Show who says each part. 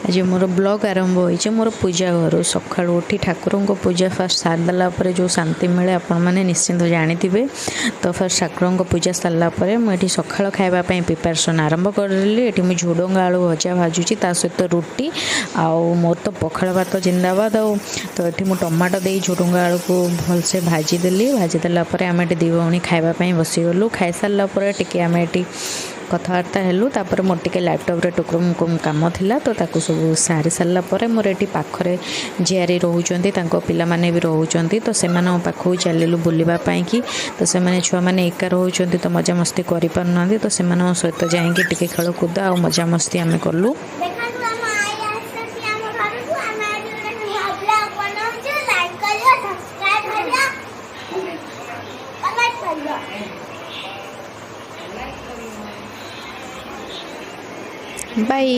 Speaker 1: आज मोर ब्लॉग आरंभ हो मोर पूजा घर सका उठी ठाकुर को पूजा फास्ट सारदेला जो शांति मिले आपण मैंने निश्चिंत जानी तो फास्ट ठाकुर को पूजा सारापर मुझे सका खावाई प्रिपेरेसन आरंभ करदेली ये मुझे झुडंग आलू भजा भाजुची सहित रुटी आउ मोर तो पखाड़ भात जिंदाबाद तो ये मुझे टमाटो दे झुडंग आलू को भलसे भाजीदेली भाजीदेलापर आम ये दी भौणी खावाई बसीगलु खाई सारापर टी आम ये कथबार्ता हेलु तापर मोर टिके लैपटॉप रे टुकुम काम थिला तो ताकू सब सारी सारा पर मोर एटी पाखरे झियारी रोचंती तांको पिला माने भी रोचंती तो सेमान पाखु चलिलु बुलिबा पई कि तो से माने छुआ माने एका रोचंती तो मजा मस्ती करि पारनांती तो सेमान सहित जाइके टिके खेल कूद आ मजा मस्ती आमे करलु। बाय।